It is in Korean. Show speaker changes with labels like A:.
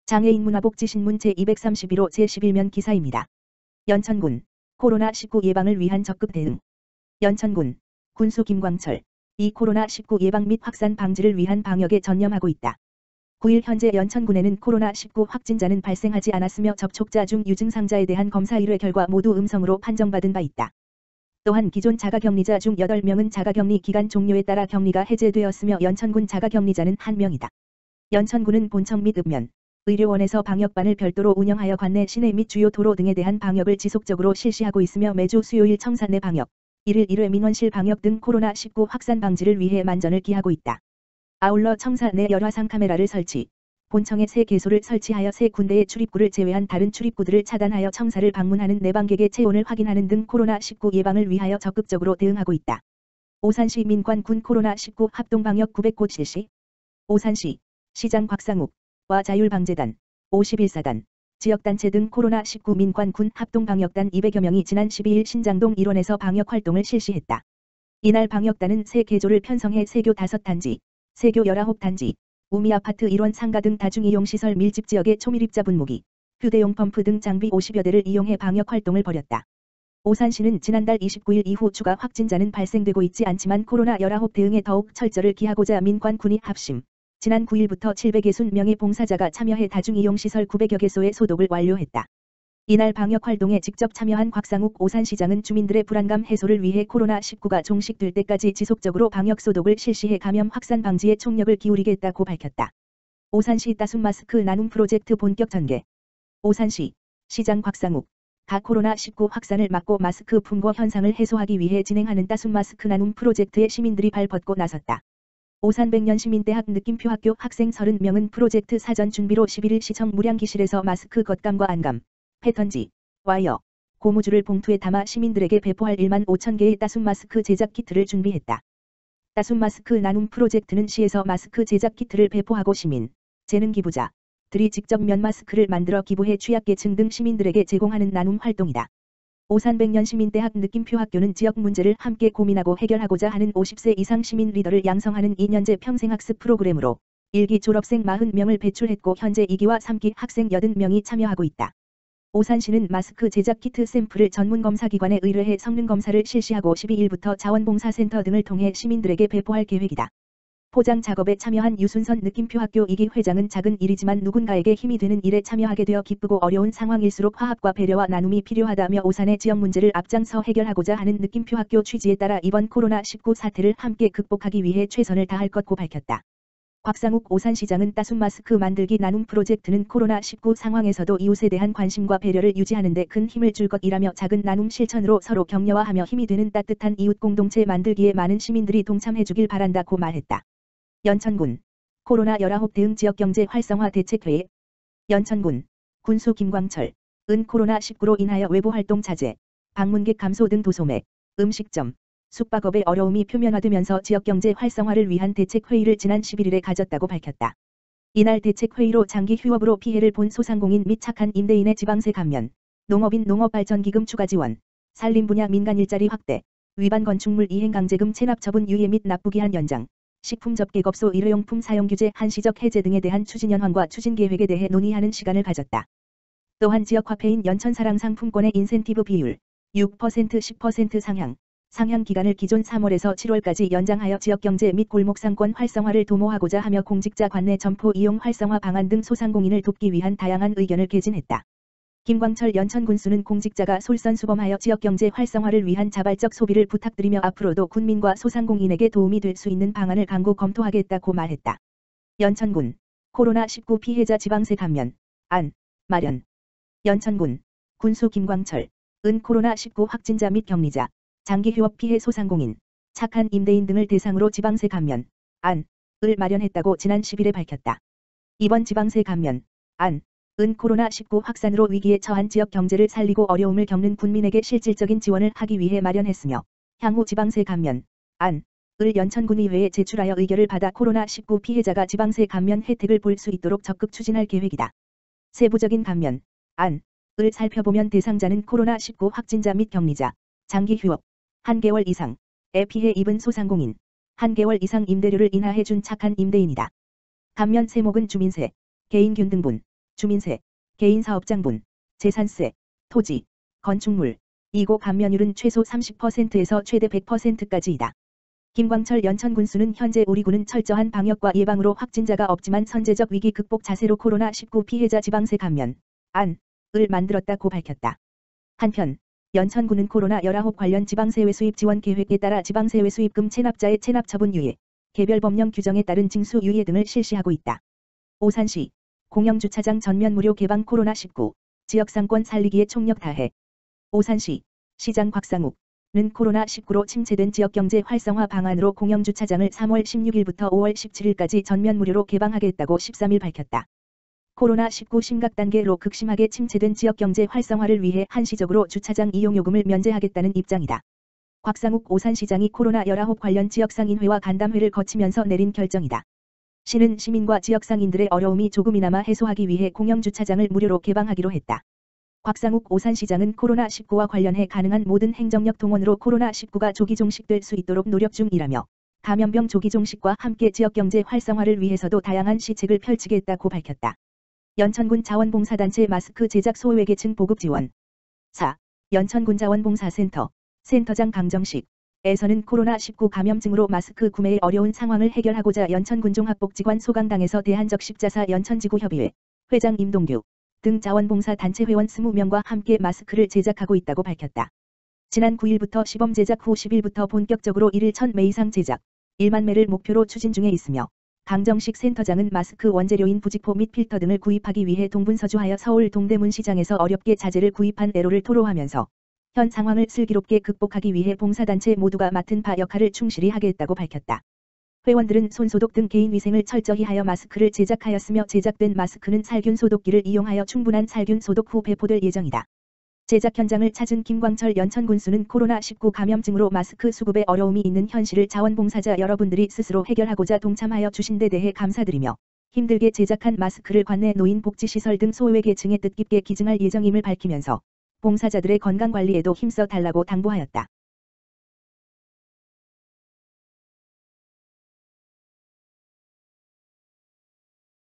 A: 장애인 문화복지신문 제231호 제11면 기사입니다. 연천군 코로나19 예방을 위한 적극 대응. 연천군 군수 김광철 이 코로나19 예방 및 확산 방지를 위한 방역에 전념하고 있다. 9일 현재 연천군에는 코로나19 확진자는 발생하지 않았으며 접촉자 중 유증상자에 대한 검사 1회 결과 모두 음성으로 판정받은 바 있다. 또한 기존 자가격리자 중 8명은 자가격리 기간 종료에 따라 격리가 해제되었으며 연천군 자가격리자는 1명이다. 연천군은 본청 및 읍면, 의료원에서 방역반을 별도로 운영하여 관내 시내 및 주요 도로 등에 대한 방역을 지속적으로 실시하고 있으며 매주 수요일 청사 내 방역, 1일 1회 민원실 방역 등 코로나19 확산 방지를 위해 만전을 기하고 있다. 아울러 청사 내 열화상 카메라를 설치, 본청에 새 개소를 설치하여 새 군데의 출입구를 제외한 다른 출입구들을 차단하여 청사를 방문하는 내방객의 체온을 확인하는 등 코로나19 예방을 위하여 적극적으로 대응하고 있다. 오산시 민관군 코로나19 합동방역 900곳 실시. 오산시 시장 곽상욱와 자율방재단, 51사단, 지역단체 등 코로나19 민관군 합동방역단 200여 명이 지난 12일 신장동 일원에서 방역활동을 실시했다. 이날 방역단은 새 개조를 편성해 세교 5단지, 세교 19단지, 우미아파트 일원 상가 등 다중이용시설 밀집지역의 초밀입자 분무기, 휴대용 펌프 등 장비 50여 대를 이용해 방역활동을 벌였다. 오산시는 지난달 29일 이후 추가 확진자는 발생되고 있지 않지만 코로나19 대응에 더욱 철저를 기하고자 민관군이 합심, 지난 9일부터 760명의 봉사자가 참여해 다중이용시설 900여 개소의 소독을 완료했다. 이날 방역활동에 직접 참여한 곽상욱 오산시장은 주민들의 불안감 해소를 위해 코로나19가 종식될 때까지 지속적으로 방역소독을 실시해 감염 확산 방지에 총력을 기울이겠다고 밝혔다. 오산시 따순 마스크 나눔 프로젝트 본격 전개. 오산시 시장 곽상욱 가 코로나19 확산을 막고 마스크 품고 현상을 해소하기 위해 진행하는 따순 마스크 나눔 프로젝트에 시민들이 발벗고 나섰다. 오산 백년시민대학 느낌표학교 학생 30명은 프로젝트 사전 준비로 11일 시청 무량기실에서 마스크 겉감과 안감, 패턴지, 와이어, 고무줄을 봉투에 담아 시민들에게 배포할 1만 5천 개의 따순 마스크 제작 키트를 준비했다. 따순 마스크 나눔 프로젝트는 시에서 마스크 제작 키트를 배포하고 시민, 재능 기부자들이 직접 면 마스크를 만들어 기부해 취약계층 등 시민들에게 제공하는 나눔 활동이다. 오산 백년시민대학 느낌표학교는 지역 문제를 함께 고민하고 해결하고자 하는 50세 이상 시민 리더를 양성하는 2년제 평생학습 프로그램으로 1기 졸업생 40명을 배출했고 현재 2기와 3기 학생 80명이 참여하고 있다. 오산시는 마스크 제작 키트 샘플을 전문검사기관에 의뢰해 성능검사를 실시하고 12일부터 자원봉사센터 등을 통해 시민들에게 배포할 계획이다. 포장 작업에 참여한 유순선 느낌표학교 2기 회장은 작은 일이지만 누군가에게 힘이 되는 일에 참여하게 되어 기쁘고 어려운 상황일수록 화합과 배려와 나눔이 필요하다며 오산의 지역 문제를 앞장서 해결하고자 하는 느낌표학교 취지에 따라 이번 코로나19 사태를 함께 극복하기 위해 최선을 다할 것고 밝혔다. 곽상욱 오산시장은 따순 마스크 만들기 나눔 프로젝트는 코로나19 상황에서도 이웃에 대한 관심과 배려를 유지하는 데 큰 힘을 줄 것이라며 작은 나눔 실천으로 서로 격려하며 힘이 되는 따뜻한 이웃 공동체 만들기에 많은 시민들이 동참해주길 바란다고 말했다. 연천군 코로나19 대응 지역경제 활성화 대책회의. 연천군 군수 김광철 은 코로나19로 인하여 외부활동 자제, 방문객 감소 등 도소매, 음식점, 숙박업의 어려움이 표면화되면서 지역경제 활성화를 위한 대책회의를 지난 11일에 가졌다고 밝혔다. 이날 대책회의로 장기 휴업으로 피해를 본 소상공인 및 착한 임대인의 지방세 감면, 농업인 농업발전기금 추가 지원, 산림 분야 민간 일자리 확대, 위반 건축물 이행 강제금 체납 처분 유예 및 납부기한 연장, 식품 접객업소 일회용품 사용 규제 한시적 해제 등에 대한 추진 현황과 추진 계획에 대해 논의하는 시간을 가졌다. 또한 지역 화폐인 연천사랑 상품권의 인센티브 비율 6% 10% 상향 기간을 기존 3월에서 7월까지 연장하여 지역경제 및 골목상권 활성화를 도모하고자 하며 공직자 관내 점포 이용 활성화 방안 등 소상공인을 돕기 위한 다양한 의견을 개진했다. 김광철 연천군수는 공직자가 솔선수범하여 지역경제 활성화를 위한 자발적 소비를 부탁드리며 앞으로도 군민과 소상공인에게 도움이 될 수 있는 방안을 강구 검토하겠다고 말했다. 연천군 코로나19 피해자 지방세 감면, 안, 마련. 연천군 군수 김광철 은 코로나19 확진자 및 격리자, 장기 휴업 피해 소상공인, 착한 임대인 등을 대상으로 지방세 감면, 안을 마련했다고 지난 10일에 밝혔다. 이번 지방세 감면, 안, 은 코로나19 확산으로 위기에 처한 지역 경제를 살리고 어려움을 겪는 군민에게 실질적인 지원을 하기 위해 마련했으며 향후 지방세 감면, 안을 연천군의회에 제출하여 의결을 받아 코로나19 피해자가 지방세 감면 혜택을 볼 수 있도록 적극 추진할 계획이다. 세부적인 감면, 안을 살펴보면 대상자는 코로나19 확진자 및 격리자, 장기 휴업, 1개월 이상의 피해 입은 소상공인, 1개월 이상 임대료를 인하해 준 착한 임대인이다. 감면 세목은 주민세, 개인균 등분, 주민세, 개인사업장분, 재산세, 토지, 건축물, 이고 감면율은 최소 30%에서 최대 100%까지이다. 김광철 연천군수는 현재 우리 군은 철저한 방역과 예방으로 확진자가 없지만 선제적 위기 극복 자세로 코로나19 피해자 지방세 감면, 안을 만들었다고 밝혔다. 한편 연천군은 코로나19 관련 지방세 외수입 지원 계획에 따라 지방세 외수입금 체납자의 체납 처분 유예, 개별 법령 규정에 따른 징수 유예 등을 실시하고 있다. 오산시 공영주차장 전면 무료 개방 코로나19 지역상권 살리기에 총력 다해. 오산시 시장 곽상욱은 코로나19로 침체된 지역경제 활성화 방안으로 공영주차장을 3월 16일부터 5월 17일까지 전면 무료로 개방하겠다고 13일 밝혔다. 코로나19 심각 단계로 극심하게 침체된 지역경제 활성화를 위해 한시적으로 주차장 이용요금을 면제하겠다는 입장이다. 곽상욱 오산시장이 코로나19 관련 지역상인회와 간담회를 거치면서 내린 결정이다. 시는 시민과 지역상인들의 어려움이 조금이나마 해소하기 위해 공영주차장을 무료로 개방하기로 했다. 곽상욱 오산시장은 코로나19와 관련해 가능한 모든 행정력 동원으로 코로나19가 조기 종식될 수 있도록 노력 중이라며 감염병 조기 종식과 함께 지역경제 활성화를 위해서도 다양한 시책을 펼치겠다고 밝혔다. 연천군 자원봉사단체 마스크 제작 소외계층 보급 지원. 4. 연천군 자원봉사센터 센터장 강정식 에서는 코로나19 감염증으로 마스크 구매에 어려운 상황을 해결하고자 연천군 종합복지관 소강당에서 대한적 십자사 연천지구협의회 회장 임동규 등 자원봉사단체 회원 20명과 함께 마스크를 제작하고 있다고 밝혔다. 지난 9일부터 시범 제작 후 10일부터 본격적으로 1일 1000매 이상 제작, 1만 매를 목표로 추진 중에 있으며 강정식 센터장은 마스크 원재료인 부직포 및 필터 등을 구입하기 위해 동분서주하여 서울 동대문 시장에서 어렵게 자재를 구입한 애로를 토로하면서 현 상황을 슬기롭게 극복하기 위해 봉사단체 모두가 맡은 바 역할을 충실히 하겠다고 밝혔다. 회원들은 손소독 등 개인위생을 철저히 하여 마스크를 제작하였으며 제작된 마스크는 살균 소독기를 이용하여 충분한 살균 소독 후 배포될 예정이다. 제작 현장을 찾은 김광철 연천군수는 코로나19 감염증으로 마스크 수급에 어려움이 있는 현실을 자원봉사자 여러분들이 스스로 해결하고자 동참하여 주신 데 대해 감사드리며 힘들게 제작한 마스크를 관내 노인 복지시설 등 소외계층에 뜻깊게 기증할 예정임을 밝히면서 봉사자들의 건강관리에도 힘써 달라고 당부하였다.